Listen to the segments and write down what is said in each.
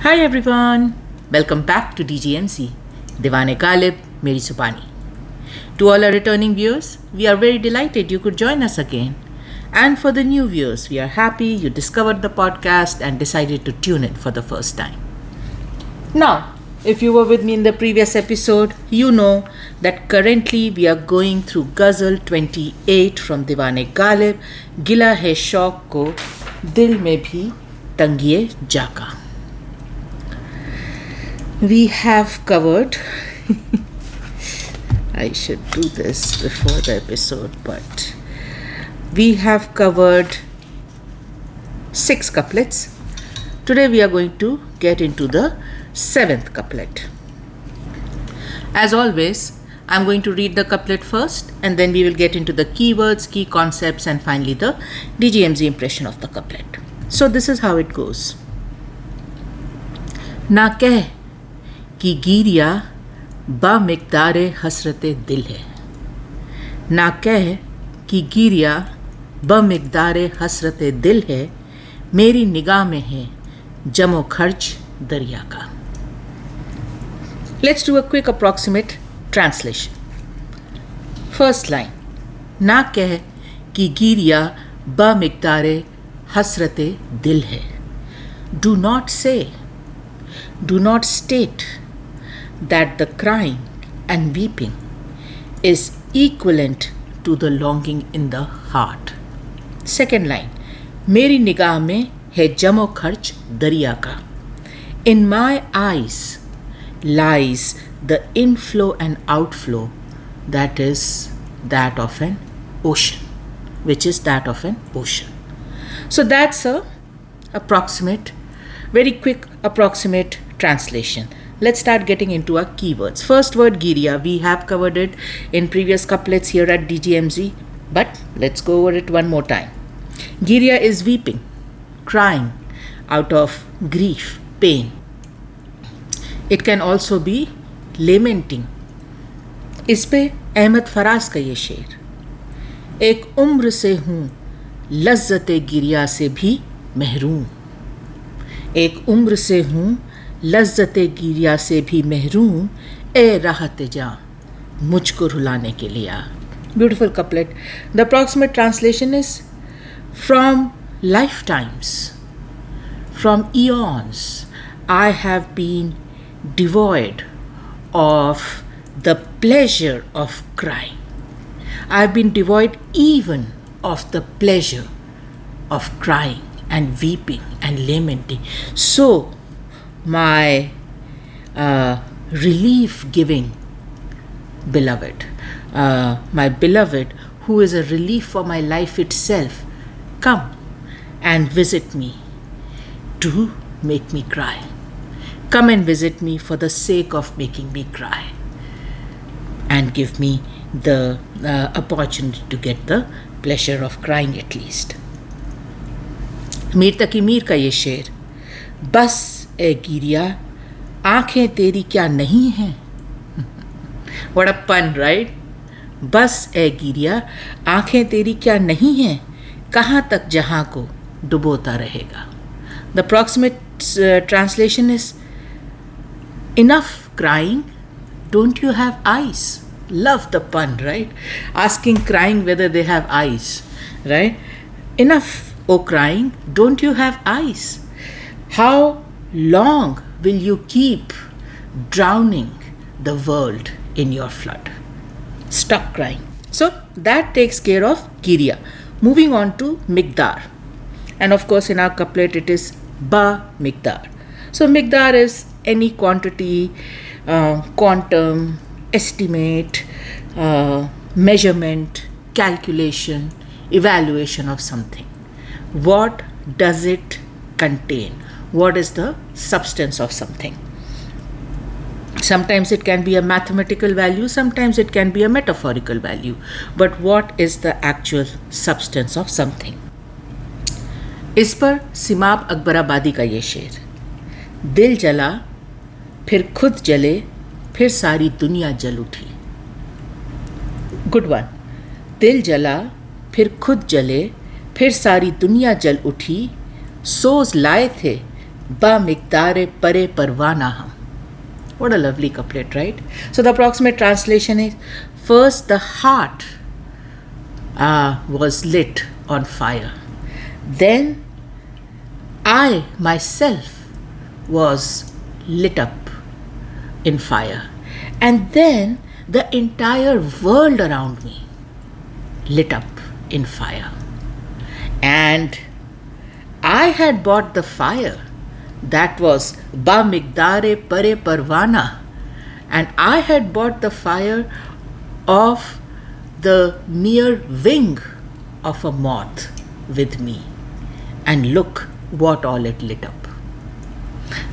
Hi everyone, welcome back to DGMC, Diwane Galib, Meri Subani. To all our returning viewers, we are very delighted you could join us again. And for the new viewers, we are happy you discovered the podcast and decided to tune in for the first time. Now, if you were with me in the previous episode, you know that currently we are going through Ghazal 28 from Diwane Galib, Gila hai shauq ko, dil mein bhi tangiye jaka. We have covered I should do this before the episode, but we have covered 6 couplets. Today we are going to get into the 7th couplet. As always, I'm going to read the couplet first and then we will get into the keywords, key concepts and finally the DGMZ impression of the couplet. So this is how it goes. Na keh कि गिरिया बामिक़दार हसरत दिल है, ना कह कि गिरिया बामिक़दार हसरत दिल है, मेरी निगाह में है जमो खर्च दरिया का. Let's do a quick approximate translation. First line, ना कह कि गिरिया बामिक़दार हसरत दिल है. Do not say, do not state that the crying and weeping is equivalent to the longing in the heart. Second line, मेरी निगाह में है जमो खर्च दरिया का. In my eyes lies the inflow and outflow that is that of an ocean, which is that of an ocean. So that's a approximate, very quick approximate translation. Let's start getting into our keywords. First word, Giriya. We have covered it in previous couplets here at DGMZ, but let's go over it one more time. Giriya is weeping, crying out of grief, pain. It can also be lamenting. इस पे अहमद फराज का ये शेर, एक उम्र से हूँ लज्जत गिरिया से भी महरूम. एक उम्र से हूँ लज्जत गिरिया से भी महरूम, ए राहत जा मुझको रुलाने के लिए आ. Beautiful couplet. The approximate translation is, from lifetimes, from eons, I have been devoid of the pleasure of crying. I have been devoid even of the pleasure of crying and weeping and lamenting. So, my relief-giving beloved, my beloved who is a relief for my life itself, come and visit me to make me cry. Come and visit me for the sake of making me cry and give me the opportunity to get the pleasure of crying at least. Mir तकी मीर का ये शेर, बस ए गिरिया आंखें तेरी क्या नहीं हैं. What a pun, right? बस ए गिरिया आंखें तेरी क्या नहीं हैं, कहाँ तक जहाँ को डुबोता रहेगा. The approximate translation is, enough crying, don't you have eyes? Love the pun, right? Asking crying whether they have eyes, right? Enough, oh crying, don't you have eyes? How long will you keep drowning the world in your flood? Stop crying. So that takes care of Giriya. Moving on to Miqdar. And of course in our couplet it is Ba Miqdar. So Miqdar is any quantity, quantum, estimate, measurement, calculation, evaluation of something. What does it contain? What is the substance of something? Sometimes it can be a mathematical value, sometimes it can be a metaphorical value. But what is the actual substance of something? इस पर सिमाब अकबराबादी का ये शेर, दिल जला फिर खुद जले फिर सारी दुनिया जल उठी. Good one. दिल जला फिर खुद जले फिर सारी दुनिया जल उठी, सोज लाए थे ba miqdare pare parwana hum. What a lovely couplet, right? So the approximate translation is, first the heart was lit on fire. Then I myself was lit up in fire. And then the entire world around me lit up in fire. And I had bought the fire that was ba miqdare pare parwana, and I had bought the fire of the mere wing of a moth with me. And look what all it lit up.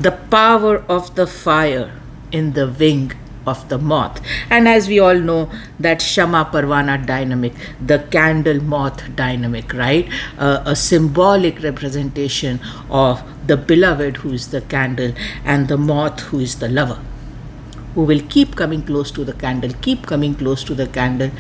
The power of the fire in the wing of the moth. And as we all know, that Shama Parwana dynamic, the candle moth dynamic, right? A symbolic representation of the beloved, who is the candle, and the moth, who is the lover, who will keep coming close to the candle, keep coming close to the candle,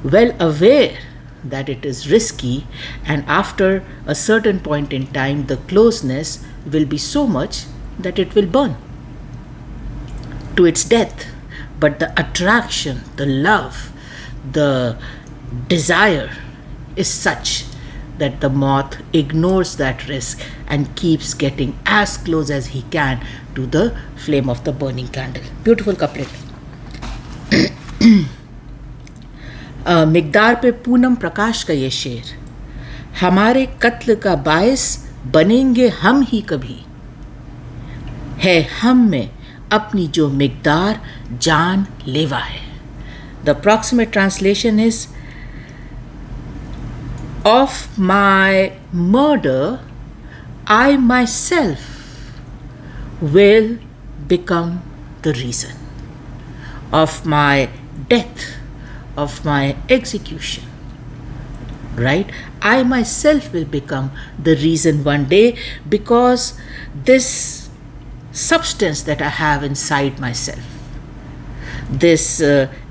well aware that it is risky, and after a certain point in time, the closeness will be so much that it will burn to its death. But the attraction, the love, the desire is such that the moth ignores that risk and keeps getting as close as he can to the flame of the burning candle. Beautiful couplet. मिकदार पे पूनम प्रकाश का ये शेर, हमारे कत्ल का बायस बनेंगे हम ही कभी, है हम में अपनी जो मिकदार जान लेवा है. The approximate translation is, of my murder, I myself will become the reason. Of my death, of my execution, right? I myself will become the reason one day, because this substance that I have inside myself, this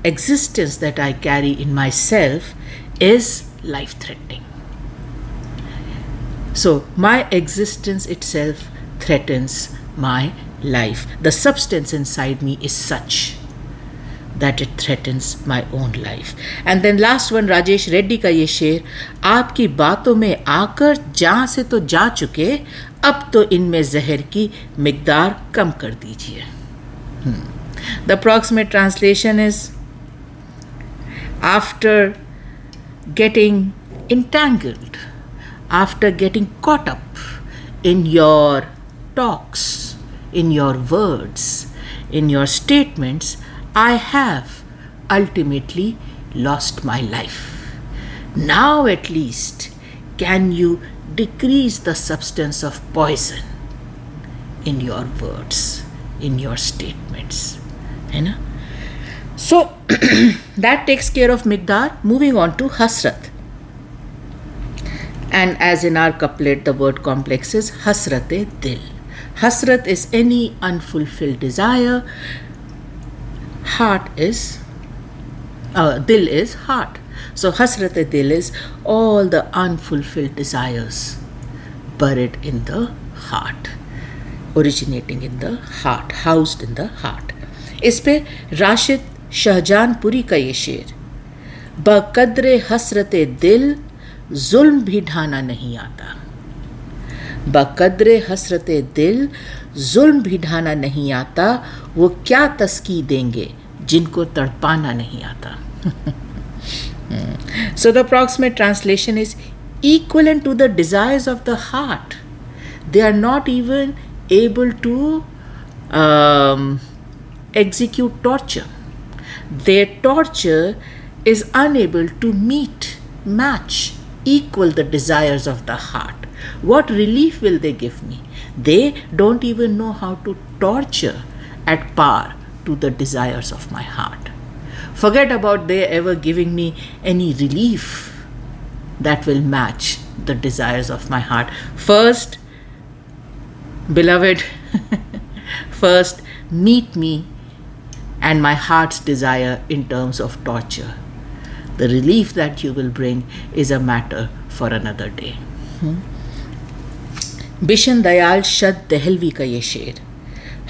existence that I carry in myself, is life-threatening. So my existence itself threatens my life. The substance inside me is such that it threatens my own life. And then last one, Rajesh Reddy का ये शेर, आपकी बातों में आकर जहाँ से तो जा चुके, अब तो इनमें जहर की मिकदार कम कर दीजिए. The approximate translation is, after getting entangled, after getting caught up in your talks, in your words, in your statements, I have ultimately lost my life. Now at least can you decrease the substance of poison in your words, in your statements. So that takes care of Miqdar. Moving on to Hasrat. And as in our couplet, the word complex is Hasrat-e Dil. Hasrat is any unfulfilled desire. Heart is, Dil is heart. So Hasrat-e Dil is all the unfulfilled desires buried in the heart, originating in the heart, housed in the heart. इस पे राशिद शाहजहानपुरी का ये शेर, बकद्रे हसरते दिल जुल्म भी ढाना नहीं आता. बकद्रे हसरते दिल जुल्म भी ढाना नहीं आता, वो क्या तस्की देंगे जिनको तड़पाना नहीं आता. So the approximate translation is equivalent to the desires of the heart. They are not even able to execute torture. Their torture is unable to match, equal the desires of the heart. What relief will they give me? They don't even know how to torture at par to the desires of my heart. Forget about they ever giving me any relief that will match the desires of my heart. First, beloved, first meet me and my heart's desire in terms of torture. The relief that you will bring is a matter for another day. Bishan Dayal शद Dehlvi का ये शेर,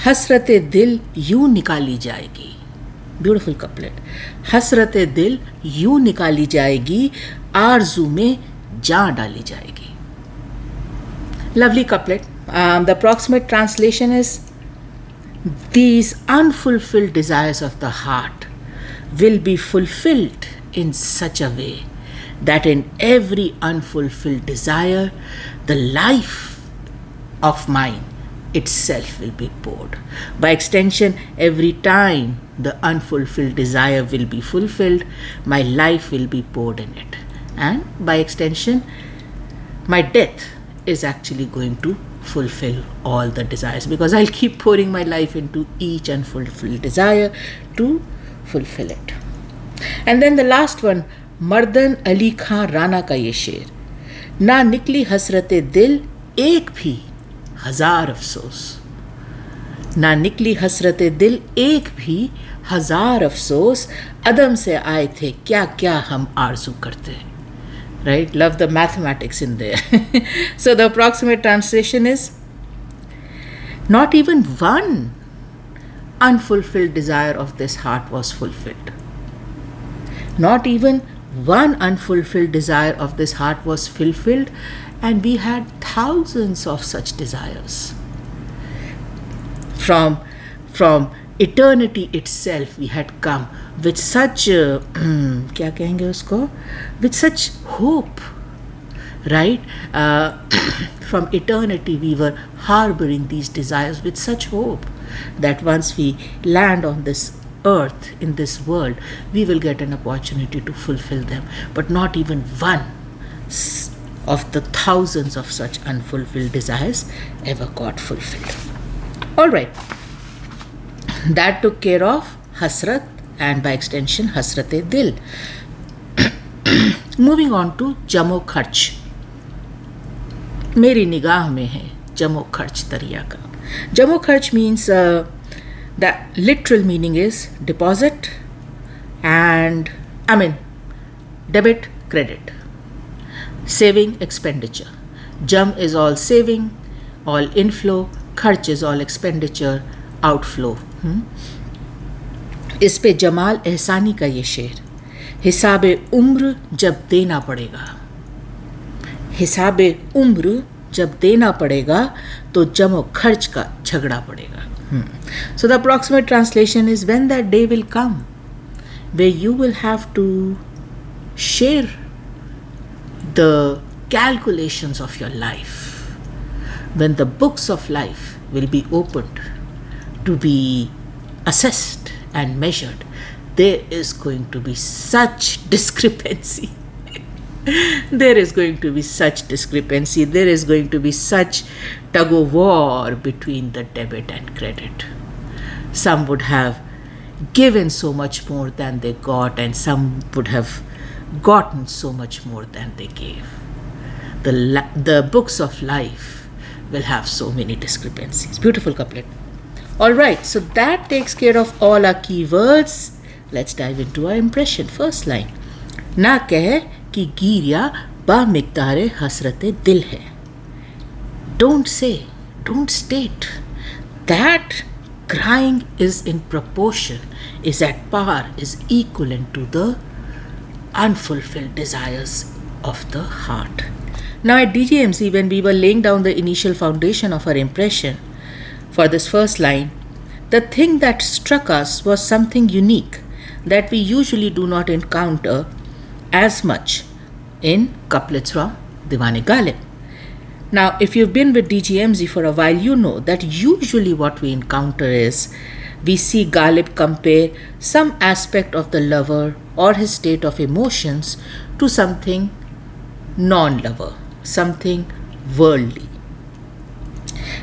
हसरते दिल यूं निकाली जाएगी. Beautiful couplet. हसरते दिल यूं निकाली जाएगी, आरजू में जान डाली जाएगी. Lovely couplet. The approximate translation is, these unfulfilled desires of the heart will be fulfilled in such a way that in every unfulfilled desire, the life of mine itself will be poured. By extension, every time the unfulfilled desire will be fulfilled, my life will be poured in it. And by extension, my death is actually going to fulfill all the desires, because I'll keep pouring my life into each unfulfilled desire to fulfill it. And then the last one, मर्दन अली खां राना का ये शेर, ना निकली हसरते दिल एक भी हजार अफसोस. ना निकली हसरते दिल एक भी हजार अफसोस, अदम से आए थे क्या क्या हम आरजू करते. Right? Love the mathematics in there. So the approximate translation is, not even one unfulfilled desire of this heart was fulfilled. Not even one unfulfilled desire of this heart was fulfilled, and we had thousands of such desires. From eternity itself we had come with such क्या कहेंगे उसको, with such hope, right? From eternity we were harboring these desires with such hope that once we land on this earth, in this world, we will get an opportunity to fulfill them. But not even one of the thousands of such unfulfilled desires ever got fulfilled. All right. That took care of Hasrat and by extension Hasrate Dil. Moving on to Jamo Kharch. मेरी निगाह में है जमो खर्च दरिया का. Jamo Kharch means, the literal meaning is deposit and, debit, credit. Saving, expenditure. Jam is all saving, all inflow. Kharch is all expenditure, outflow. इस पे जमाल एहसानी का ये शेर, हिसाबे उम्र जब देना पड़ेगा. हिसाबे उम्र जब देना पड़ेगा तो जमो खर्च का झगड़ा पड़ेगा. So the approximate translation is, when that day will come where you will have to share the calculations of your life, when the books of life will be opened to be assessed and measured, there is going to be such discrepancy. There is going to be such discrepancy. There is going to be such tug of war between the debit and credit. Some would have given so much more than they got, and some would have gotten so much more than they gave. The books of life will have so many discrepancies. Beautiful couplet. All right, so that takes care of all our keywords. Let's dive into our impression. First line, ना कह कि गिरिया बा मिक़दारे हसरते दिल है. Don't say, don't state that crying is in proportion, is at par, is equivalent to the unfulfilled desires of the heart. Now at DGMC, when we were laying down the initial foundation of our impression for this first line, the thing that struck us was something unique that we usually do not encounter as much in couplets from Diwan-e Ghalib. Now, if you've been with DGMZ for a while, you know that usually what we encounter is, we see Ghalib compare some aspect of the lover or his state of emotions to something non-lover, something worldly.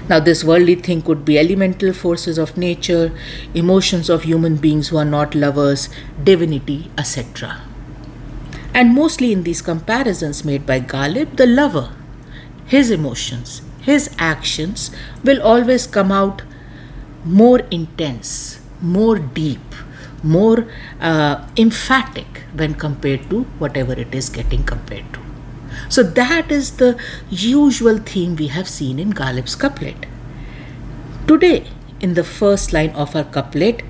Now, this worldly thing could be elemental forces of nature, emotions of human beings who are not lovers, divinity, etc. And mostly in these comparisons made by Ghalib, the lover, his emotions, his actions will always come out more intense, more deep, more emphatic when compared to whatever it is getting compared to. So that is the usual theme we have seen in Ghalib's couplet. Today, in the first line of our couplet,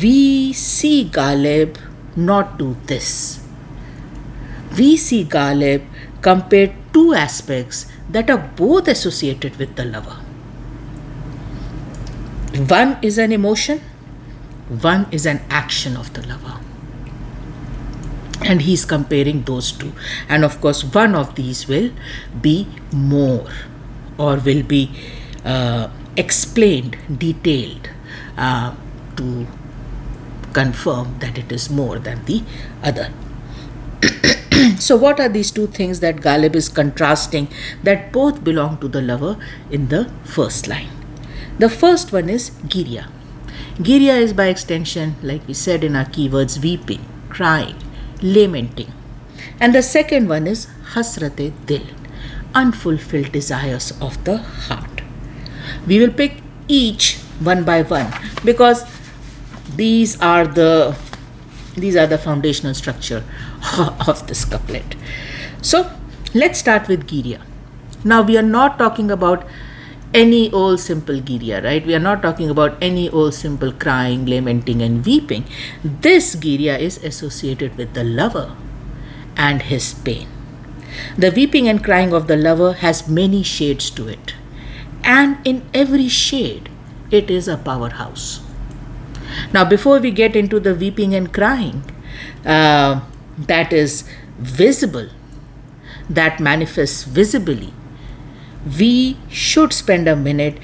we see Ghalib not do this. We see Ghalib compare two aspects that are both associated with the lover. One is an emotion, one is an action of the lover. And he's comparing those two. And of course, one of these will be more, or will be explained, detailed, to confirm that it is more than the other. So what are these two things that Ghalib is contrasting that both belong to the lover in the first line? The first one is Girya. Girya is by extension, like we said in our keywords, weeping, crying, lamenting. And the second one is Hasrate Dil, unfulfilled desires of the heart. We will pick each one by one because these are the foundational structure of this couplet. So let's start with Girya. Now we are not talking about any old simple Girya, right? We are not talking about any old simple crying, lamenting and weeping. This Girya is associated with the lover and his pain. The weeping and crying of the lover has many shades to it. And in every shade, it is a powerhouse. Now, before we get into the weeping and crying, that is visible, that manifests visibly, we should spend a minute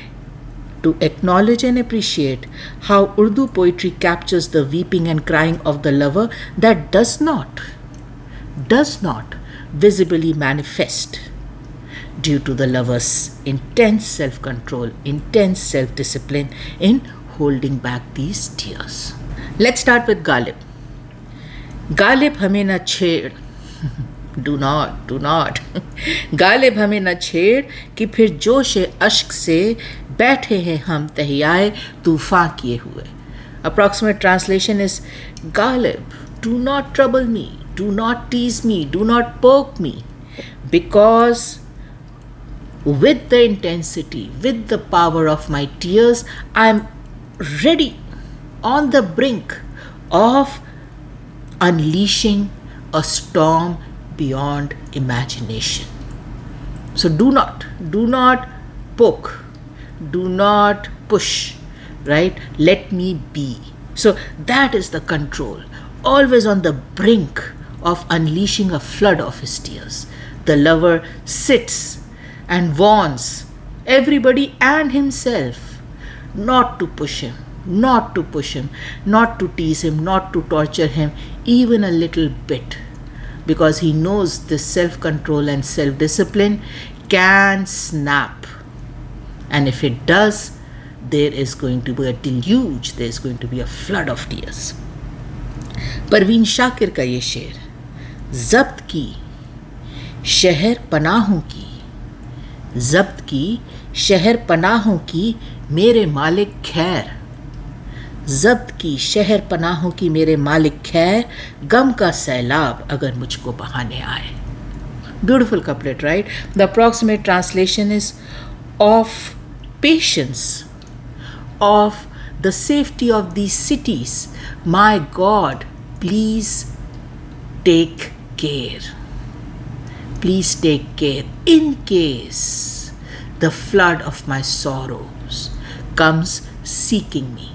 to acknowledge and appreciate how Urdu poetry captures the weeping and crying of the lover that does not visibly manifest due to the lover's intense self-control, intense self-discipline in holding back these tears. Let's start with Ghalib. Ghalib hame na chhed. Do not. Ghalib hame na chhed कि फिर जोश अश्क से बैठे हैं हम तहियाए तूफान किए हुए. Approximate translation is, Ghalib, do not trouble me, do not tease me, do not poke me, because with the intensity, with the power of my tears, I am ready, on the brink of unleashing a storm beyond imagination. So do not poke, do not push, right? Let me be. So that is the control, always on the brink of unleashing a flood of his tears. The lover sits and warns everybody and himself not to push him, not to tease him, not to torture him even a little bit, because he knows this self-control and self-discipline can snap. And if it does, there is going to be a deluge, there is going to be a flood of tears. Parveen Shakir का ये शेर, ज़ब्त की शहर पनाहों की, ज़ब्त की शहर पनाहों की मेरे मालिक खैर, ज़ब्त की शहर पनाहों की मेरे मालिक खैर, गम का सैलाब अगर मुझको बहाने आए. Beautiful couplet, right? The approximate translation is of patience, of the safety of these cities. My God, please take care. Please take care in case the flood of my sorrows comes seeking me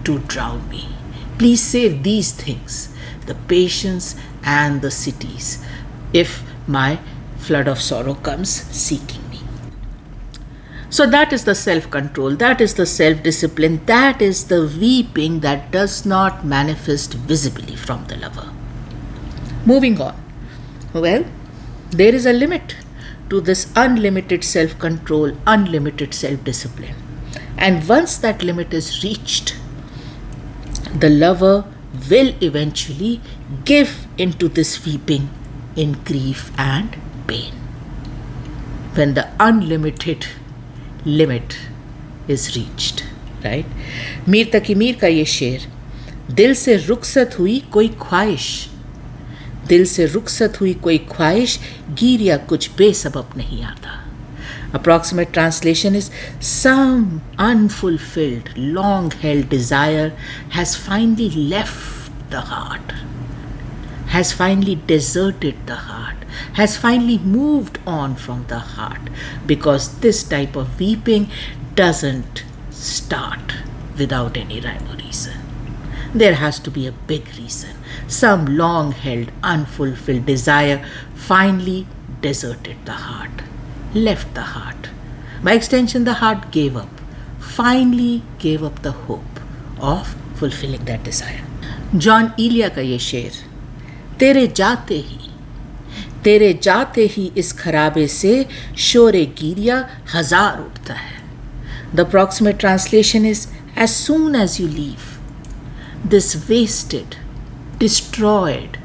to drown me. Please save these things, the patience and the cities, if my flood of sorrow comes seeking me. So that is the self-control, that is the self-discipline, that is the weeping that does not manifest visibly from the lover. Moving on. Well, there is a limit to this unlimited self-control, unlimited self-discipline. And once that limit is reached, the lover will eventually give into this weeping in grief and pain. When the unlimited limit is reached, right? Mir तकी मीर का ये शेर, दिल से रुखसत हुई कोई ख्वाहिश, दिल से रुखसत हुई कोई ख्वाहिश गिर या कुछ बेसबब नहीं आता. Approximate translation is some unfulfilled, long held desire has finally left the heart, has finally deserted the heart, has finally moved on from the heart, because this type of weeping doesn't start without any rhyme or reason. There has to be a big reason. Some long held, unfulfilled desire finally deserted the heart, left the heart. By extension, the heart gave up, finally gave up the hope of fulfilling that desire. Jaun Elia का ये शेर, तेरे जाते ही इस खराबे से शोरे गिरिया हजार उठता है. The approximate translation is, as soon as you leave this wasted, destroyed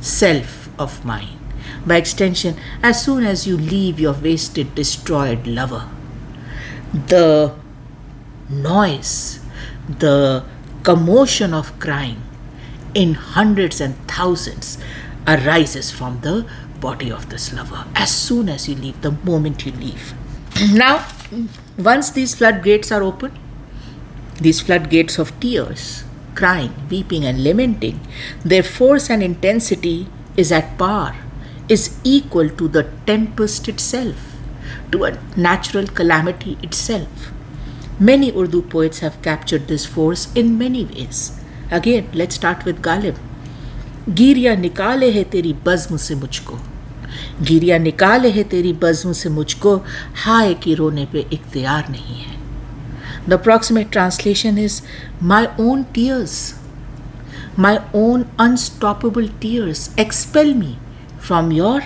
self of mine, by extension, as soon as you leave your wasted, destroyed lover, the noise, the commotion of crying in hundreds and thousands arises from the body of this lover. As soon as you leave, the moment you leave. Now, once these floodgates are open, these floodgates of tears, crying, weeping, and lamenting, their force and intensity is at par, is equal to the tempest itself, to a natural calamity itself. Many Urdu poets have captured this force in many ways. Again, let's start with Ghalib. गिरिया निकाले है तेरी बज़्म से मुझको, गिरिया निकाले है तेरी बज़्म से मुझको, हाय कि रोने पे इख्तियार नहीं है. The approximate translation is, my own tears, my own unstoppable tears expel me from your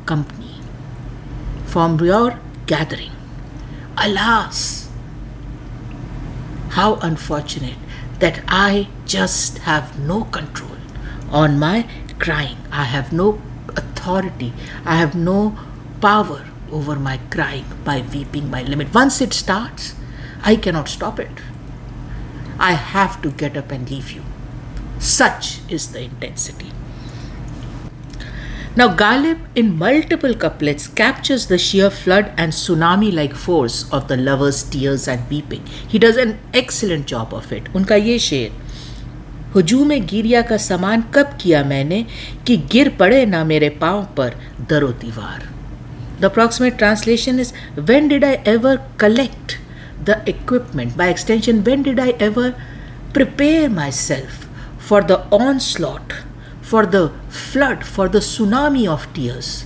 company, from your gathering. Alas, how unfortunate that I just have no control on my crying. I have no authority, I have no power over my crying, my weeping, my limit. Once it starts, I cannot stop it. I have to get up and leave you. Such is the intensity. Now, Ghalib, in multiple couplets, captures the sheer flood and tsunami-like force of the lover's tears and weeping. He does an excellent job of it. उनका ये शेर, हुजूम गिरिया का सामान कब किया मैंने कि गिर पड़े ना मेरे पाँव पर दरो दीवार. The approximate translation is, when did I ever collect the equipment? By extension, when did I ever prepare myself for the onslaught, for the flood, for the tsunami of tears?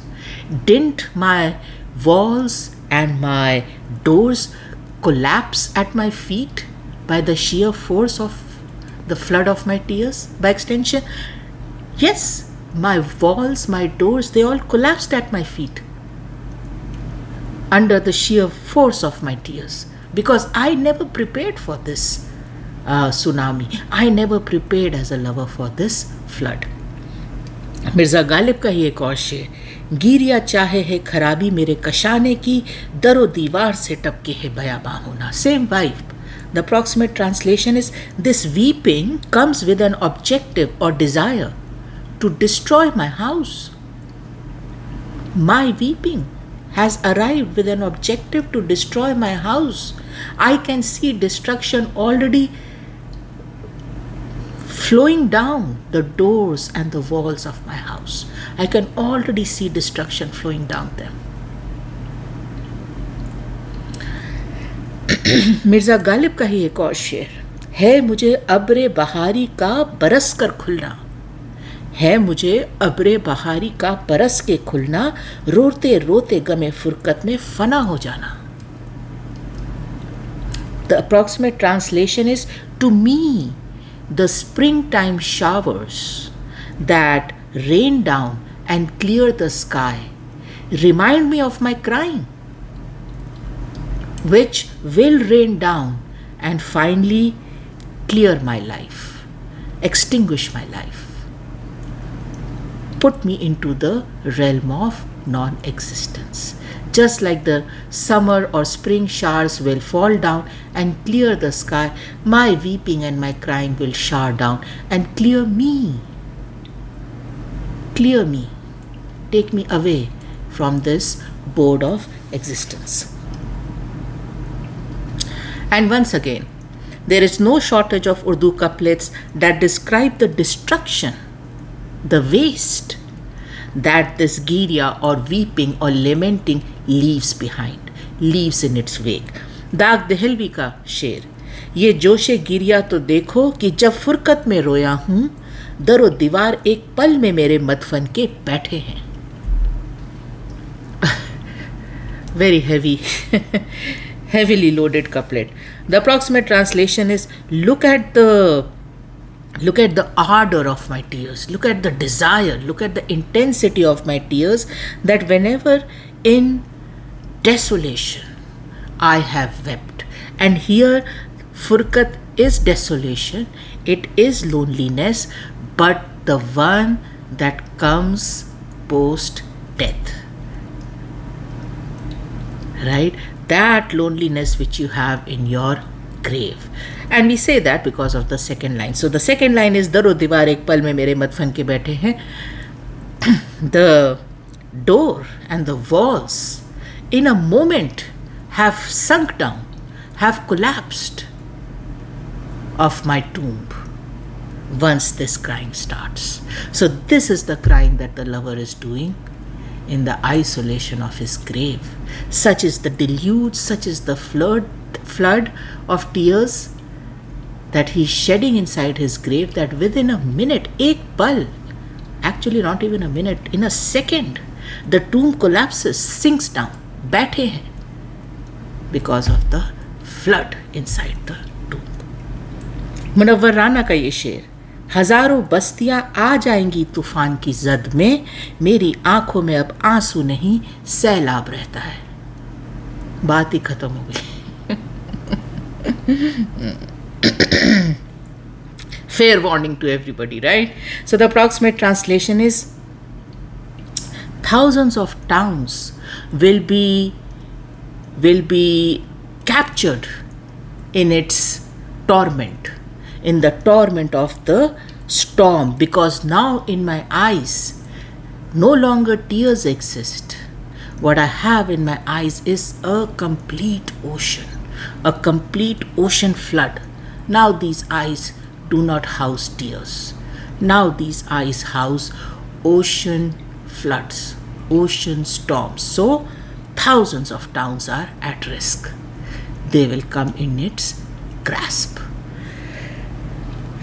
Didn't my walls and my doors collapse at my feet by the sheer force of the flood of my tears? By extension, yes, my walls, my doors, they all collapsed at my feet under the sheer force of my tears, because I never prepared for this tsunami. I never prepared as a lover for this flood. Mirza Ghalib का ही एक और शेर, गिरिया चाहे है खराबी मेरे कशाने की, दरो दीवार से टपके है बयाबां होना. Same vibe. The approximate translation is, this weeping comes with an objective or desire to destroy my house. My weeping has arrived with an objective to destroy my house. I can see destruction already flowing down the doors and the walls of my house. I can already see destruction flowing down them. Mirza Ghalib का ही एक और शेर है, मुझे अब्रे बहारी का बरस कर खुलना, है मुझे अब्रे बहारी का बरस के खुलना, रोते रोते गमे फुरकत में फना हो जाना. The approximate translation is, to me, the springtime showers that rain down and clear the sky remind me of my crying, which will rain down and finally clear my life, extinguish my life, put me into the realm of non-existence. Just like the summer or spring showers will fall down and clear the sky, my weeping and my crying will shower down and clear me. Clear me. Take me away from this board of existence. And once again, there is no shortage of Urdu couplets that describe the destruction, the waste that this girya or weeping or lamenting leaves behind, leaves in its wake. दाग दहलवी का शेर, ये जोशे गिरिया तो देखो कि जब फुरकत में रोया हूँ, दरो दीवार एक पल में मेरे मदफन के बैठे हैं. Very heavy, heavily loaded couplet. The approximate translation is, look at the ardor of my tears, look at the desire, look at the intensity of my tears, that whenever in desolation I have wept. And here furqat is desolation, it is loneliness, but the one that comes post death, right? That loneliness which you have in your grave. And we say that because of the second line. So the second line is, daro diwar ek pal mein mere madfan ke baithe hain. The door and the walls in a moment have sunk down, have collapsed of my tomb once this crying starts. So this is the crying that the lover is doing in the isolation of his grave. Such is the deluge, such is the flood of tears that he's shedding inside his grave, that within a minute, ek pal, actually not even a minute, in a second, the tomb collapses, sinks down, baithe hain, because of the flood inside the tomb. Munawwar Rana का ये शेर, हजारों बस्तियां आ जाएंगी तूफान की जद में, मेरी आंखों में अब आंसू नहीं सैलाब रहता है. बात ही खत्म हो गई. Fair warning to everybody, right? So the approximate translation is, thousands of towns will be captured in its torment, in the torment of the storm, because now in my eyes no longer tears exist. What I have in my eyes is a complete ocean flood. Now these eyes do not house tears. Now these eyes house ocean floods, ocean storms. So thousands of towns are at risk. They will come in its grasp.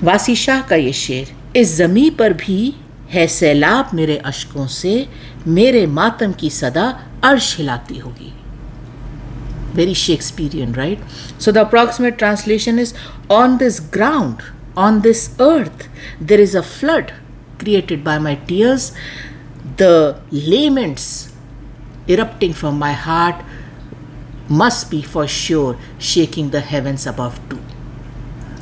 वासी शाह का ये शेर, इस ज़मीं पर भी है सैलाब मेरे अश्कों से, मेरे मातम की सदा अर्श हिलाती होगी. Very Shakespearean, right? So the approximate translation is, on this ground, on this earth, there is a flood created by my tears. The laments erupting from my heart must be for sure shaking the heavens above too.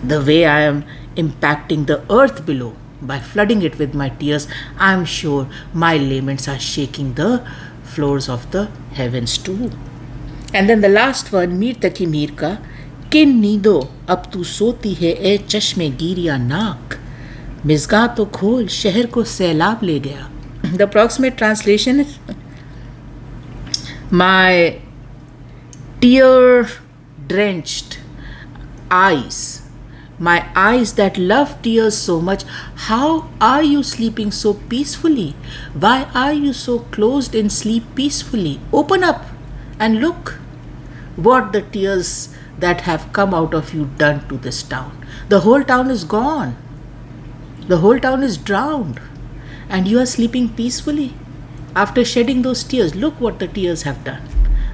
The way I am impacting the earth below by flooding it with my tears, I am sure my laments are shaking the floors of the heavens too. And then the last one, Mir तकी मीर का, किन नींदो अब तू सोती है ए चश्मे गिरिया नाक, मिज़गा तो खोल शहर को सैलाब ले गया. The approximate translation is, my tear drenched eyes, my eyes that love tears so much, how are you sleeping so peacefully? Why are you so closed in sleep peacefully? Open up and look what the tears that have come out of you done to this town. The whole town is gone. The whole town is drowned. And you are sleeping peacefully. After shedding those tears, look what the tears have done.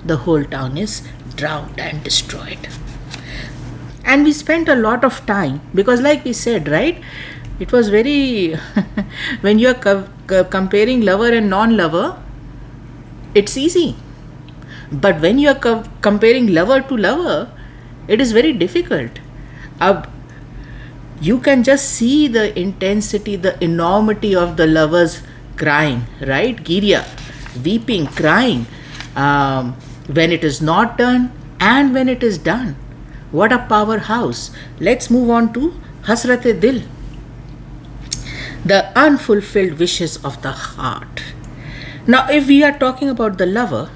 The whole town is drowned and destroyed. And we spent a lot of time, because like we said, right, it was very, when you are comparing lover and non-lover, it's easy. But when you are comparing lover to lover, it is very difficult. You can just see the intensity, the enormity of the lovers crying, right? Girya, weeping, crying. when it is not done, and when it is done. What a powerhouse. Let's move on to Hasrat-e Dil, the unfulfilled wishes of the heart. Now, if we are talking about the lover,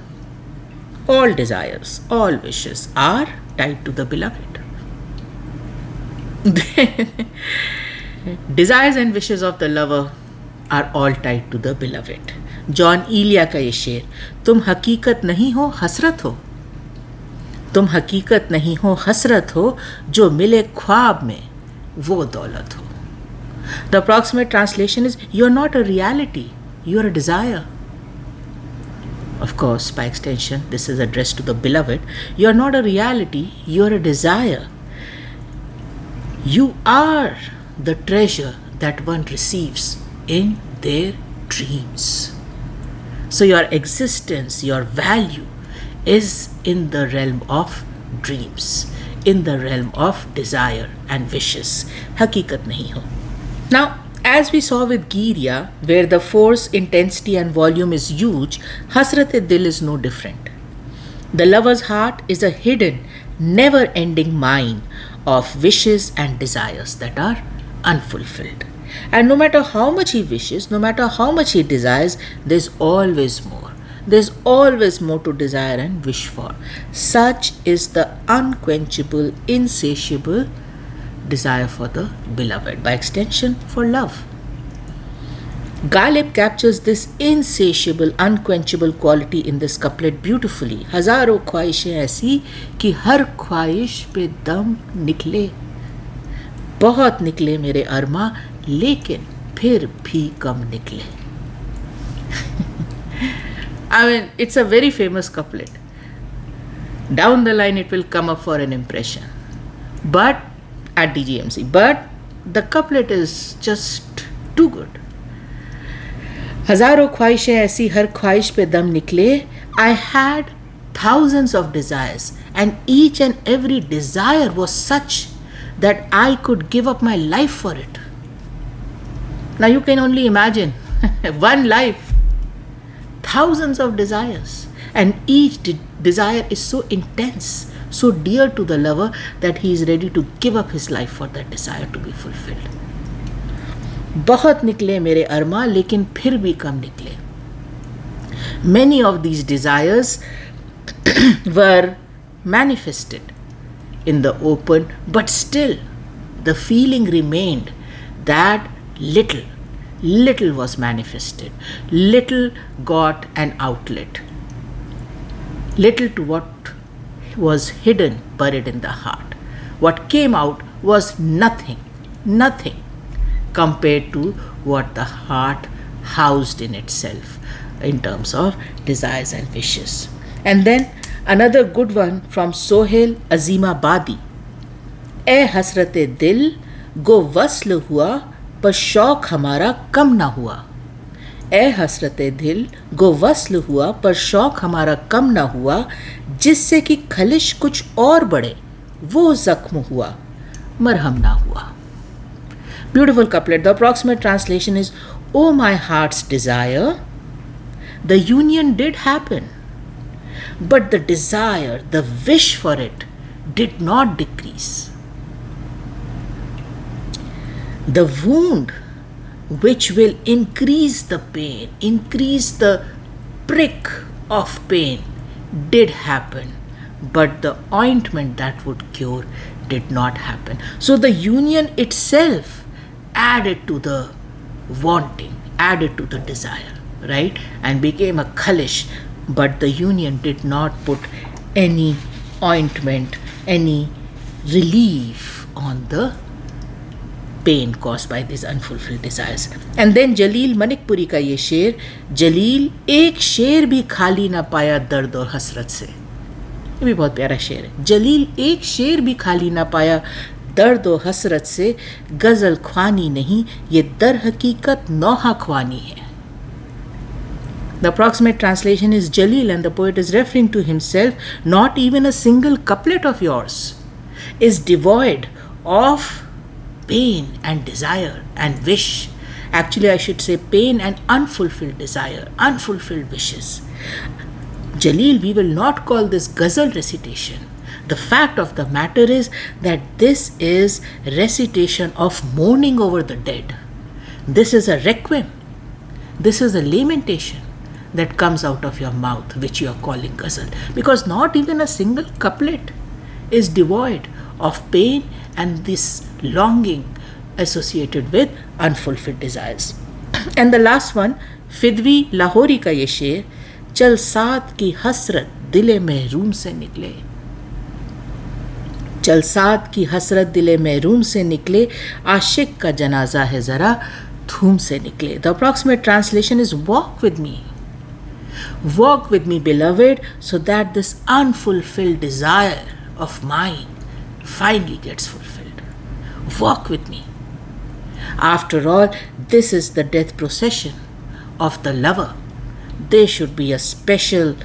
all desires, all wishes are tied to the beloved. Desires and wishes of the lover are all tied to the beloved. Jaun Elia का ये शेर, तुम हकीकत नहीं हो हसरत हो, तुम हकीकत नहीं हो हसरत हो, जो मिले ख्वाब में वो दौलत हो. The approximate translation is, you are not a reality, you are a desire. Of course, by extension, this is addressed to the beloved. You are not a reality, you are a desire. You are the treasure that one receives in their dreams. So your existence, your value is in the realm of dreams, in the realm of desire and wishes. Hakikat nahi ho. Now, as we saw with Girya, where the force, intensity and volume is huge, Hasrat-e-Dil is no different. The lover's heart is a hidden, never-ending mine of wishes and desires that are unfulfilled. And no matter how much he wishes, no matter how much he desires, there's always more. There's always more to desire and wish for. Such is the unquenchable, insatiable desire for the beloved, by extension for love. Ghalib captures this insatiable, unquenchable quality in this couplet beautifully. हजारों ख्वाहिशें ऐसी कि हर ख्वाहिश पे दम निकले, बहुत निकले मेरे अरमा लेकिन फिर भी कम निकले. I mean, it's a very famous couplet. Down the line it will come up for an impression, but at DGMC, but the couplet is just too good. हजारों ख्वाहिशें ऐसी हर ख्वाहिश पे दम निकले. I had thousands of desires, and each and every desire was such that I could give up my life for it. Now you can only imagine one life, thousands of desires, and each desire is so intense, so dear to the lover that he is ready to give up his life for that desire to be fulfilled. बहुत निकले मेरे अरमा लेकिन फिर भी कम निकले. Many of these desires were manifested in the open, but still the feeling remained that little was manifested, little got an outlet, little to what was hidden, buried in the heart. What came out was nothing compared to what the heart housed in itself in terms of desires and wishes. And then another good one from Sohail Azimabadi. ए हसरते दिल गो वस्ल हुआ पर शौक हमारा कम ना हुआ. ए हसरते दिल गो वस्ल हुआ पर शौक हमारा कम ना हुआ, जिससे कि खलिश कुछ और बढ़े वो जख्म हुआ मरहम ना हुआ. Beautiful couplet. The approximate translation is, "Oh my heart's desire, the union did happen, but the desire, the wish for it did not decrease. The wound which will increase the pain, increase the prick of pain did happen, but the ointment that would cure did not happen." So the union itself added to the wanting, added to the desire, right? And became a khalish, but the union did not put any ointment, any relief on the pain caused by these unfulfilled desires. And then Jalil Manikpuri का ये शेर, जलील एक शेर भी खाली ना पाया दर्द और हसरत से. ये भी बहुत प्यारा शेर है. जलील एक शेर भी खाली ना पाया दर्द और हसरत से, गज़ल ख्वानी नहीं ये दर हकीकत नौहा ख्वानी है. The approximate translation is, Jalil, and the poet is referring to himself, not even a single couplet of yours is devoid of pain and desire and wish. Actually, I should say pain and unfulfilled desire, unfulfilled wishes. Jalil, we will not call this ghazal recitation. The fact of the matter is that this is recitation of mourning over the dead. This is a requiem. This is a lamentation that comes out of your mouth, which you are calling ghazal. Because not even a single couplet is devoid of pain and this longing associated with unfulfilled desires. And the last one, फिदवी Lahori का ये शेर, चल साथ की हसरत दिले महरूम से निकले, चल साथ की हसरत दिले महरूम से निकले, आशिक का जनाजा है ज़रा धूम से निकले. The approximate translation is walk with me. Walk with me, beloved, so that this unfulfilled desire of mine finally gets fulfilled. Walk with me. After all, this is the death procession of the lover. There should be a special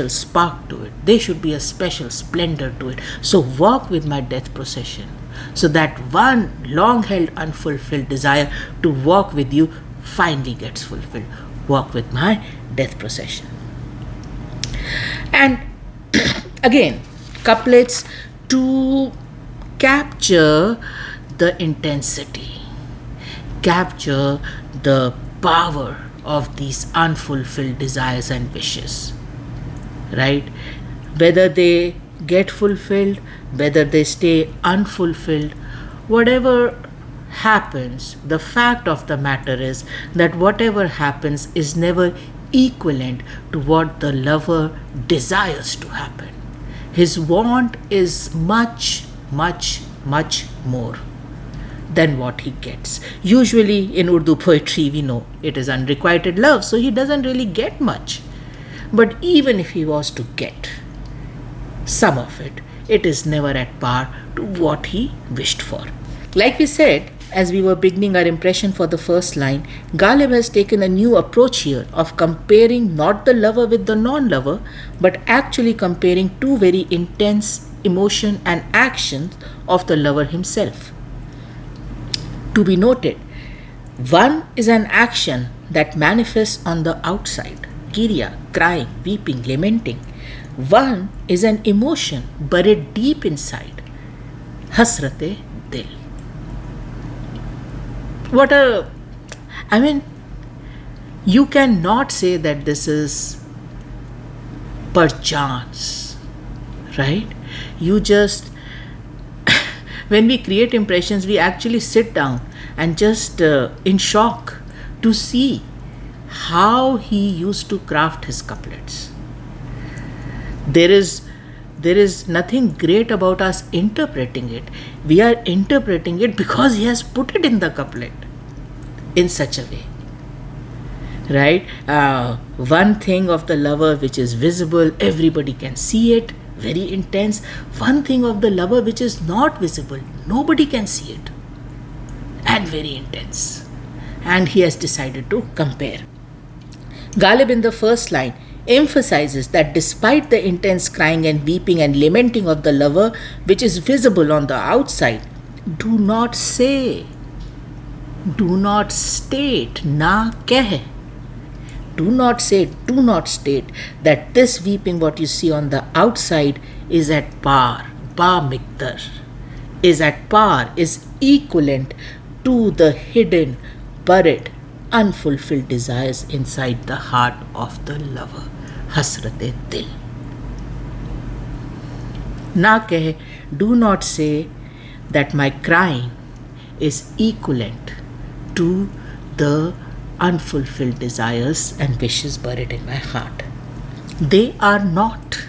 spark to it. There should be a special splendor to it. So walk with my death procession, so that one long-held unfulfilled desire to walk with you finally gets fulfilled. Walk with my death procession. And again, couplets to capture the intensity, capture the power of these unfulfilled desires and wishes, right? Whether they get fulfilled, whether they stay unfulfilled, whatever happens, the fact of the matter is that whatever happens is never equivalent to what the lover desires to happen. His want is much, much, much more than what he gets. Usually in Urdu poetry, we know it is unrequited love, so he doesn't really get much. But even if he was to get some of it, it is never at par to what he wished for. Like we said, as we were beginning our impression for the first line, Ghalib has taken a new approach here of comparing not the lover with the non-lover, but actually comparing two very intense emotion and actions of the lover himself. To be noted, one is an action that manifests on the outside, girya, crying, weeping, lamenting. One is an emotion buried deep inside, hasrate dil. You cannot say that this is perchance, right? You just, when we create impressions, we actually sit down and just in shock to see how he used to craft his couplets. There is nothing great about us interpreting it. We are interpreting it because he has put it in the couplet in such a way, right? One thing of the lover which is visible, everybody can see it, very intense. One thing of the lover which is not visible, nobody can see it, and very intense. And he has decided to compare. Ghalib in the first line emphasizes that despite the intense crying and weeping and lamenting of the lover which is visible on the outside, do not say, do not state, na keh. Do not say, do not state that this weeping what you see on the outside is at par, ba mikdar, is at par, is equivalent to the hidden, buried, unfulfilled desires inside the heart of the lover. Hasrate dil. Na keh, do not say that my crying is equivalent to the unfulfilled desires and wishes buried in my heart. They are not.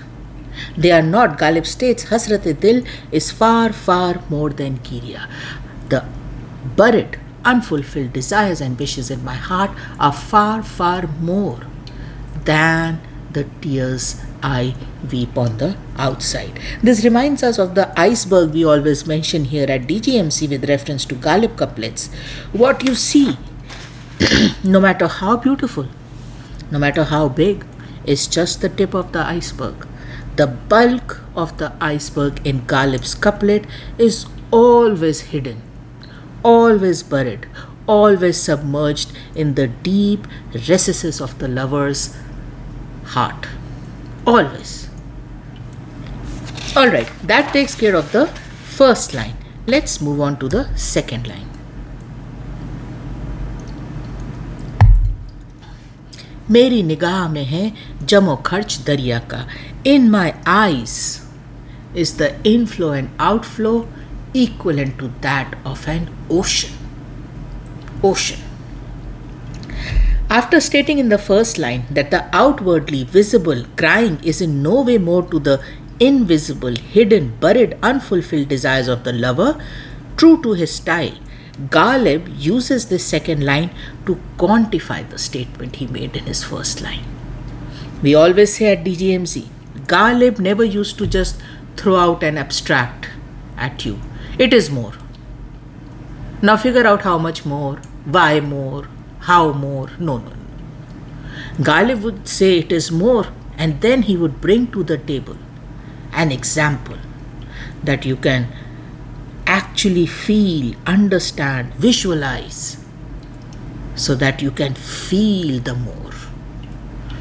They are not. Ghalib states, Hasrat Dil is far, far more than girya. The buried, unfulfilled desires and wishes in my heart are far, far more than the tears I weep on the outside. This reminds us of the iceberg we always mention here at DGMC with reference to Ghalib couplets. What you see, no matter how beautiful, no matter how big, is just the tip of the iceberg. The bulk of the iceberg in Ghalib's couplet is always hidden, always buried, always submerged in the deep recesses of the lover's heart. Always. Alright, that takes care of the first line. Let's move on to the second line. मेरी निगाह में है जमो खर्च दरिया का. In my eyes is the inflow and outflow equivalent to that of an ocean. Ocean. After stating in the first line that the outwardly visible crying is in no way more to the invisible, hidden, buried, unfulfilled desires of the lover, true to his style, Ghalib uses this second line to quantify the statement he made in his first line. We always say at DGMC, Ghalib never used to just throw out an abstract at you. It is more. Now figure out how much more, why more, how more. No. Ghalib would say it is more, and then he would bring to the table an example that you can actually feel, understand, visualize, so that you can feel the more.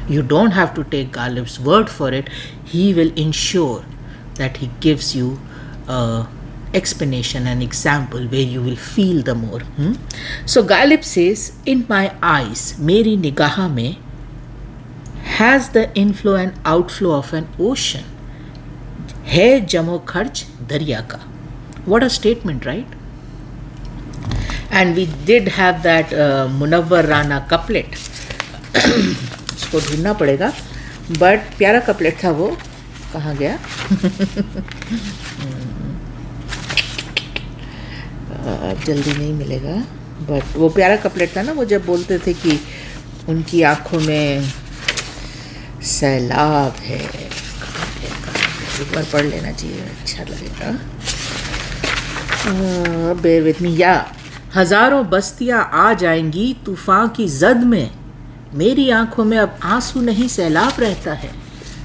You don't have to take Ghalib's word for it. He will ensure that he gives you a explanation, an example where you will feel the more. So Ghalib says, in my eyes, meri nigaha mein, has the inflow and outflow of an ocean. Hai jamo kharch darya ka. What a statement, right? And we did have that Munawwar Rana couplet. उसको ढूंढना पड़ेगा, but प्यारा couplet था वो. कहाँ गया? अब जल्दी नहीं मिलेगा, बट वो प्यारा कपलेट था ना, वो जब बोलते थे कि उनकी आंखों में सैलाब है. एक बार पढ़ लेना चाहिए, अच्छा लगेगा. Bear with me. या हजारों बस्तियां आ जाएंगी तूफान की जद में, मेरी आंखों में अब आंसू नहीं सैलाब रहता है.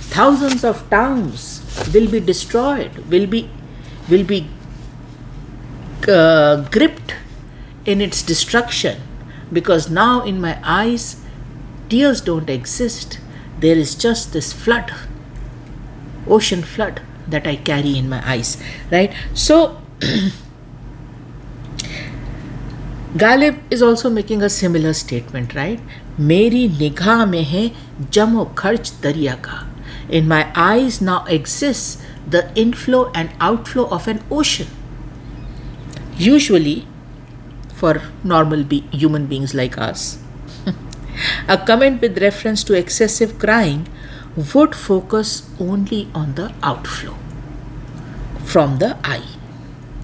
Thousands of towns will be destroyed, will be gripped in its destruction, because now in my eyes tears don't exist. There is just this flood, ocean flood that I carry in my eyes, right? So Ghalib is also making a similar statement, right? मेरी निगाह में है जमो खर्च दरिया का. In my eyes now exists the inflow and outflow of an ocean. Usually, for normal human beings like us, a comment with reference to excessive crying would focus only on the outflow from the eye,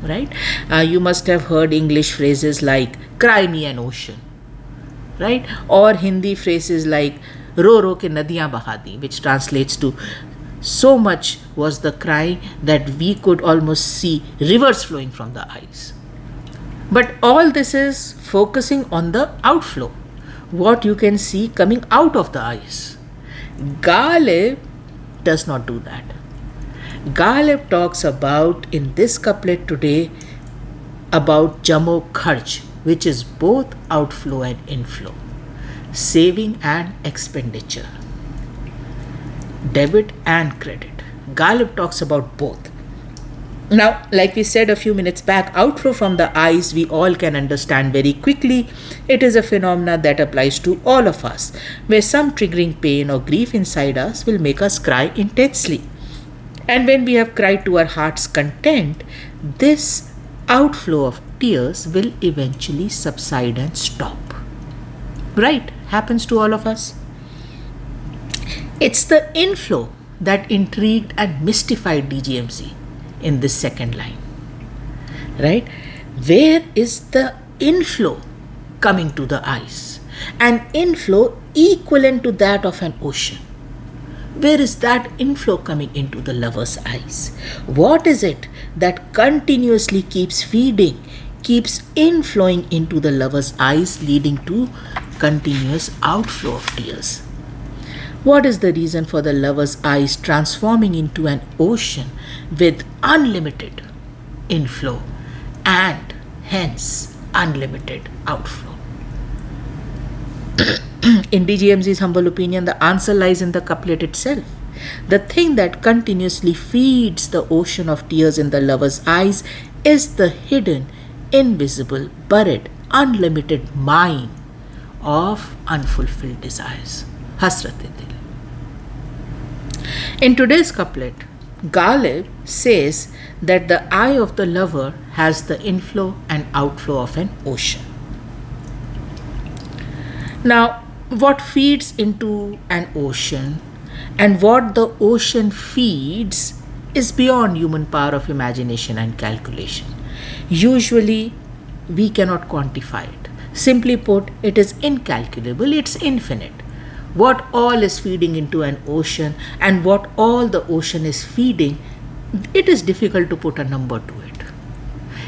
right? You must have heard English phrases like cry me an ocean, right? Or Hindi phrases like ro ro ke nadiyan baha di, which translates to so much was the crying that we could almost see rivers flowing from the eyes. But all this is focusing on the outflow, what you can see coming out of the eyes. Ghalib does not do that. Ghalib talks about, in this couplet today, about jamo kharch, which is both outflow and inflow, saving and expenditure, debit and credit. Ghalib talks about both. Now, like we said a few minutes back, outflow from the eyes we all can understand very quickly. It is a phenomena that applies to all of us, where some triggering pain or grief inside us will make us cry intensely. And when we have cried to our heart's content, this outflow of tears will eventually subside and stop. Right? Happens to all of us. It's the inflow that intrigued and mystified DGMC in this second line. Right? Where is the inflow coming to the eyes? An inflow equivalent to that of an ocean. Where is that inflow coming into the lover's eyes? What is it that continuously keeps feeding, keeps inflowing into the lover's eyes, leading to continuous outflow of tears? What is the reason for the lover's eyes transforming into an ocean with unlimited inflow and hence unlimited outflow? In DGMZ's humble opinion, the answer lies in the couplet itself. The thing that continuously feeds the ocean of tears in the lover's eyes is the hidden, invisible, buried, unlimited mine of unfulfilled desires. Hasrat-e-dil. In today's couplet, Ghalib says that the eye of the lover has the inflow and outflow of an ocean. Now, what feeds into an ocean and what the ocean feeds is beyond human power of imagination and calculation. Usually, we cannot quantify it. Simply put, it is incalculable, it's infinite. What all is feeding into an ocean and what all the ocean is feeding, it is difficult to put a number to it.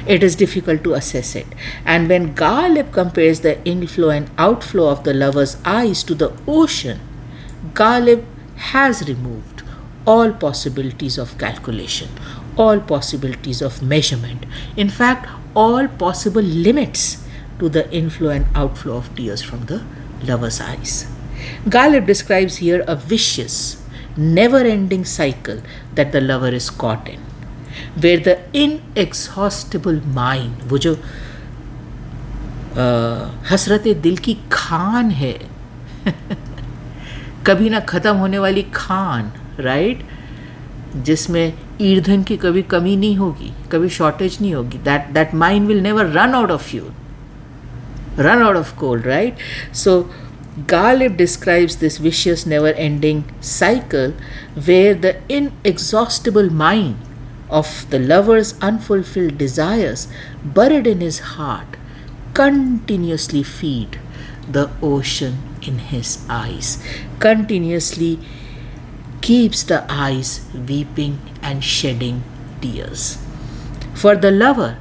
It is difficult to assess it. And when Ghalib compares the inflow and outflow of the lover's eyes to the ocean, Ghalib has removed all possibilities of calculation, all possibilities of measurement, in fact, all possible limits to the inflow and outflow of tears from the lover's eyes. Ghalib describes here a vicious, never-ending cycle that the lover is caught in, where the inexhaustible mine, वो जो हसरत दिल की खान है, कभी ना ख़त्म होने वाली खान, राइट, जिसमें ईंधन की कभी कमी नहीं होगी, कभी शॉर्टेज नहीं होगी. That mine will never run out of fuel, run out of coal, right? So Ghalib describes this vicious, never-ending cycle where the inexhaustible mine of the lover's unfulfilled desires buried in his heart continuously feed the ocean in his eyes, continuously keeps the eyes weeping and shedding tears. For the lover,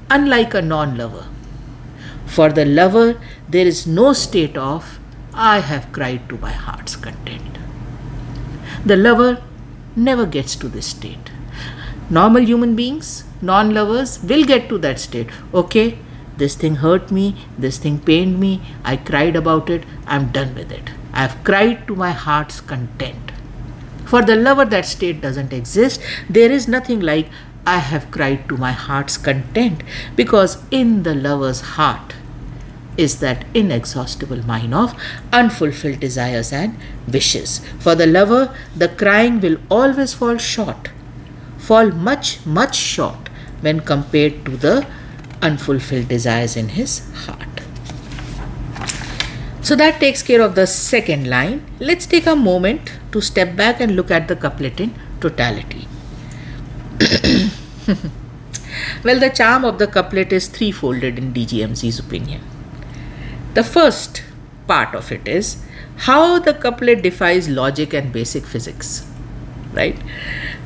unlike a non-lover, for the lover, there is no state of I have cried to my heart's content. The lover never gets to this state. Normal human beings, non-lovers, will get to that state. Okay, this thing hurt me, this thing pained me, I cried about it, I'm done with it. I have cried to my heart's content. For the lover, that state doesn't exist. There is nothing like I have cried to my heart's content, because in the lover's heart is that inexhaustible mine of unfulfilled desires and wishes. For the lover, the crying will always fall short, fall much, much short when compared to the unfulfilled desires in his heart. So that takes care of the second line. Let's take a moment to step back and look at the couplet in totality. Well, the charm of the couplet is threefolded in DGMZ's opinion. The first part of it is how the couplet defies logic and basic physics, right?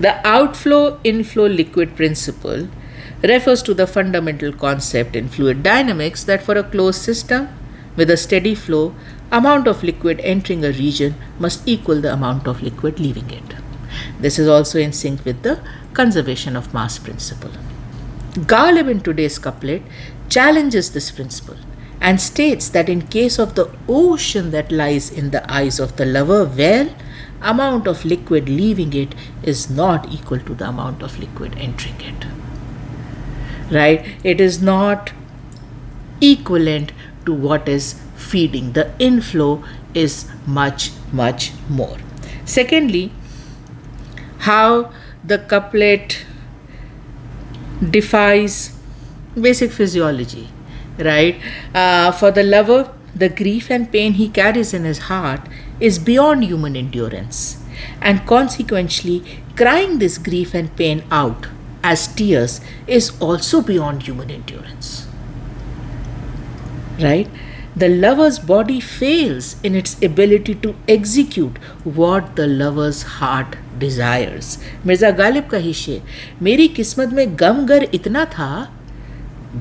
The outflow-inflow liquid principle refers to the fundamental concept in fluid dynamics that for a closed system with a steady flow, amount of liquid entering a region must equal the amount of liquid leaving it. This is also in sync with the conservation of mass principle. Ghalib in today's couplet challenges this principle and states that in case of the ocean that lies in the eyes of the lover, well, amount of liquid leaving it is not equal to the amount of liquid entering it. Right? It is not equivalent to what is feeding. The inflow is much, much more. Secondly, how the couplet defies basic physiology, right? For the lover, the grief and pain he carries in his heart is beyond human endurance, and consequently, crying this grief and pain out as tears is also beyond human endurance, right? The lover's body fails in its ability to execute what the lover's heart desires. Mirza Ghalib का ही शेर, मेरी किस्मत में गम गर इतना था,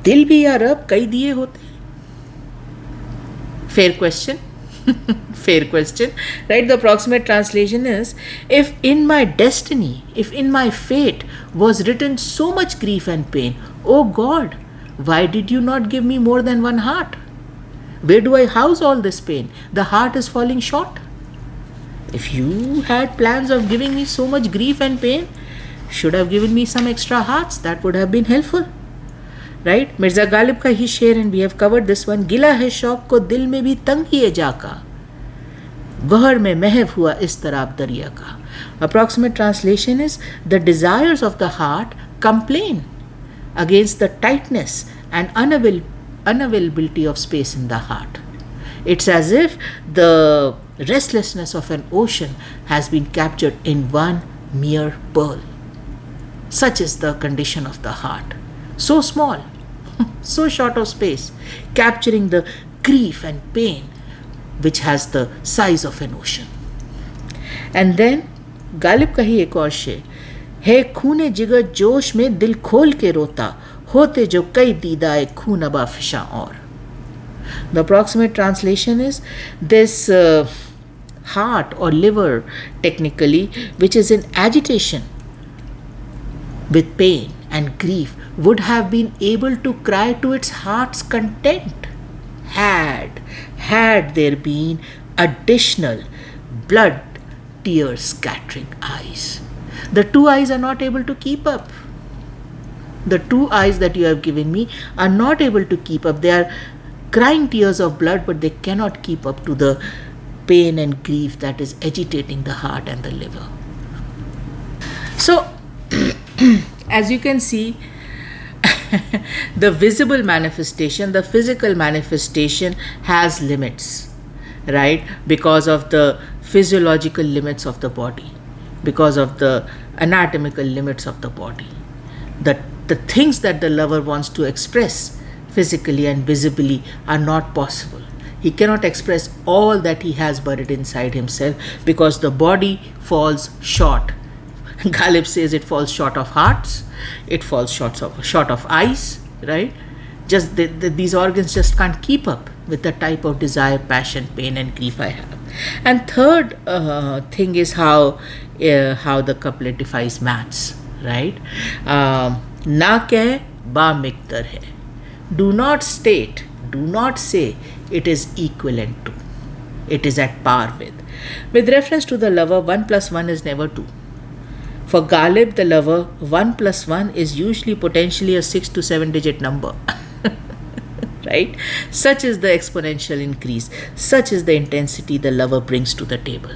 दिल भी या रब कई दिए होते. Fair question. Fair question, right? The approximate translation is, if in my destiny, if in my fate was written so much grief and pain, oh God, why did you not give me more than one heart? Where do I house all this pain? The heart is falling short. If you had plans of giving me so much grief and pain, should have given me some extra hearts. That would have been helpful. Right? Mirza Ghalib ka hi शेर, and we have covered this one. गिला है शौक को दिल में भी तंग ही है जाका, गौहर में महव हुआ इस तराब दरिया का. Approximate translation is, the desires of the heart complain against the tightness and unavailability of space in the heart. It's as if the restlessness of an ocean has been captured in one mere pearl. Such is the condition of the heart. So small, so short of space, capturing the grief and pain which has the size of an ocean. And then Ghalib का ही एक और शेर है, खूने जिगर जोश में दिल खोल के रोता, होते जो कई दीदाए खून अबा फिशा और. The approximate translation is, this heart or liver technically, which is in agitation with pain and grief, would have been able to cry to its heart's content had there been additional blood tear scattering eyes. The two eyes are not able to keep up. The two eyes that you have given me are not able to keep up. They are crying tears of blood, but they cannot keep up to the pain and grief that is agitating the heart and the liver. So, as you can see, the visible manifestation, the physical manifestation has limits, right? Because of the physiological limits of the body, because of the anatomical limits of the body. The things that the lover wants to express physically and visibly are not possible. He cannot express all that he has buried inside himself because the body falls short. Ghalib says it falls short of hearts, it falls short of eyes, right? Just these organs just can't keep up with the type of desire, passion, pain and grief I have. And third thing is how the couplet defies maths, right? Na keh ba miktar hai. Do not state, do not say it is equivalent to, it is at par with. With reference to the lover, 1 plus 1 is never 2. For Ghalib, the lover, 1 plus 1 is usually potentially a 6 to 7 digit number. Right? Such is the exponential increase, such is the intensity the lover brings to the table,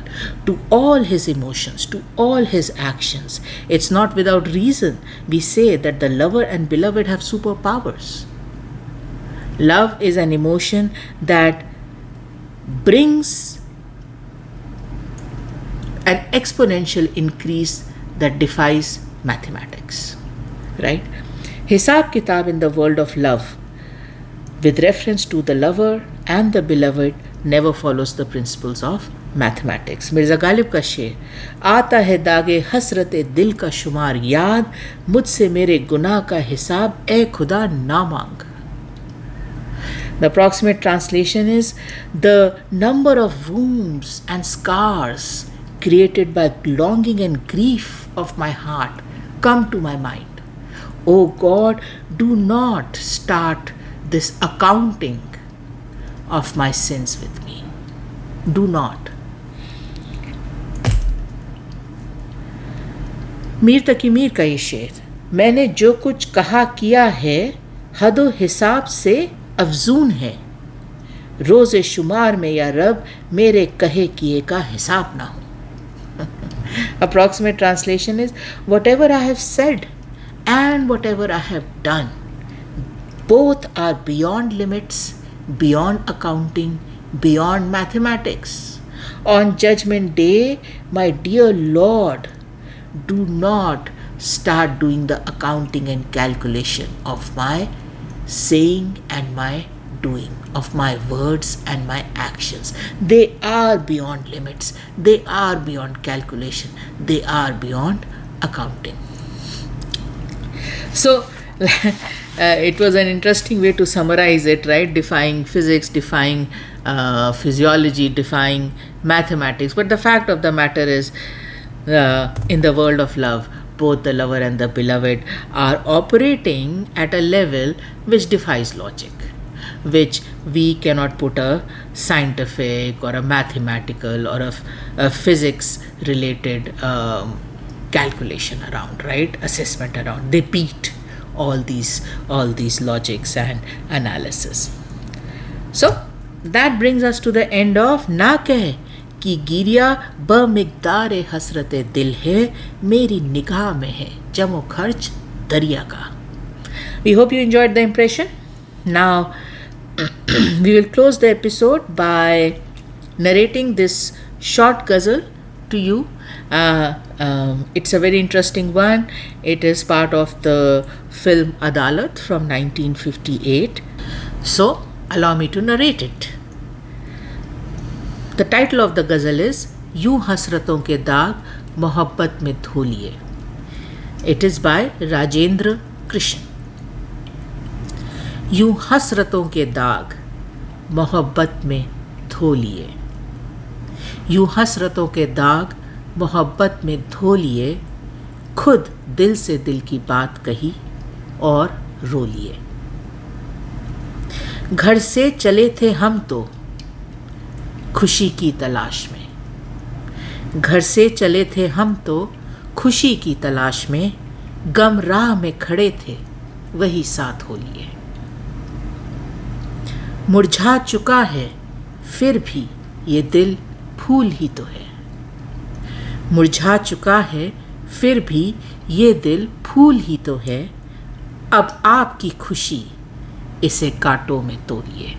to all his emotions, to all his actions. It's not without reason we say that the lover and beloved have superpowers. Love is an emotion that brings an exponential increase that defies mathematics, right? Hisab kitab in the world of love, with reference to the lover and the beloved, never follows the principles of mathematics. Mirza Ghalib का शेर, आता है दागे हसरते दिल का शुमार याद, मुझसे मेरे गुनाह का हिसाब ए खुदा ना मांग. The approximate translation is, the number of wounds and scars created by longing and grief of my heart come to my mind. O God, do not start this accounting of my sins with me. Do not. Mir तकी मीर का ये शेर, मैंने जो कुछ कहा किया है हदो हिसाब से अफजून है, रोज़े शुमार में या रब मेरे कहे किए का हिसाब ना हो. Approximate translation is, whatever I have said and whatever I have done, both are beyond limits, beyond accounting, beyond mathematics. On Judgment Day, my dear Lord, do not start doing the accounting and calculation of my saying and my doing, of my words and my actions. They are beyond limits, they are beyond calculation, they are beyond accounting. So, it was an interesting way to summarize it, right? Defying physics, defying physiology, defying mathematics. But the fact of the matter is, in the world of love, both the lover and the beloved are operating at a level which defies logic, which we cannot put a scientific or a mathematical or a physics related calculation around, right? Assessment around. They beat all these logics and analysis. So that brings us to the end of ना कहे कि गिरिया बमिक़दार हसरत दिल है मेरी निगाह में है जमो खर्च दरिया का. We hope you enjoyed the impression. Now we will close the episode by narrating this short ghazal to you. It's a very interesting one. It is part of the film Adalat from 1958. So allow me to narrate it. The title of the ghazal is यूं हसरतों के दाग मोहब्बत में धो लिए. It is by Rajendra Krishnan. यूं हसरतों के दाग मोहब्बत में धो लिए. यूं हसरतों के दाग मोहब्बत में धो लिए. खुद दिल से दिल की बात कही और रो लिए. घर से चले थे हम तो खुशी की तलाश में. घर से चले थे हम तो खुशी की तलाश में. गम राह में खड़े थे वही साथ हो लिए. मुरझा चुका है फिर भी ये दिल फूल ही तो है. मुरझा चुका है फिर भी ये दिल फूल ही तो है. अब आपकी खुशी इसे कांटों में तोलिए.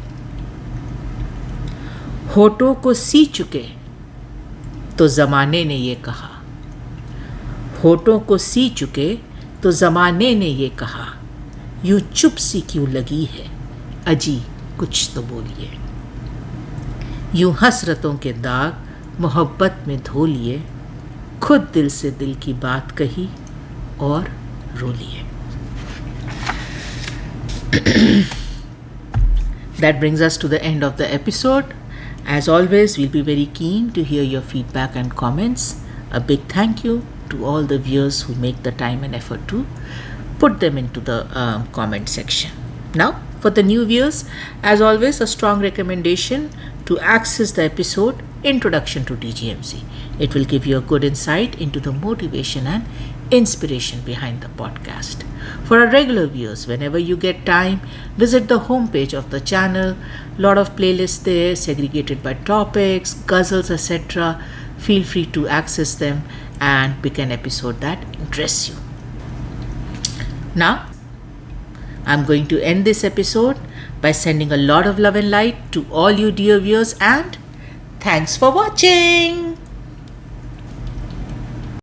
होठों को सी चुके तो ज़माने ने ये कहा. होठों को सी चुके तो ज़माने ने ये कहा. यूं चुप सी क्यों लगी है अजी कुछ तो बोलिए. यूं हसरतों के दाग मोहब्बत में धो लिए. खुद दिल से दिल की बात कही और रो लिए. That brings us to the end of the episode. As always, we'll be very keen to hear your feedback and comments. A big thank you to all the viewers who make the time and effort to put them into the comment section. Now, for the new viewers, as always, a strong recommendation to access the episode Introduction to DGMC. It will give you a good insight into the motivation and inspiration behind the podcast. For our regular viewers, whenever you get time, visit the homepage of the channel. Lot of playlists there segregated by topics, ghazals, etc. Feel free to access them and pick an episode that interests you. Now, I'm going to end this episode by sending a lot of love and light to all you dear viewers, and thanks for watching.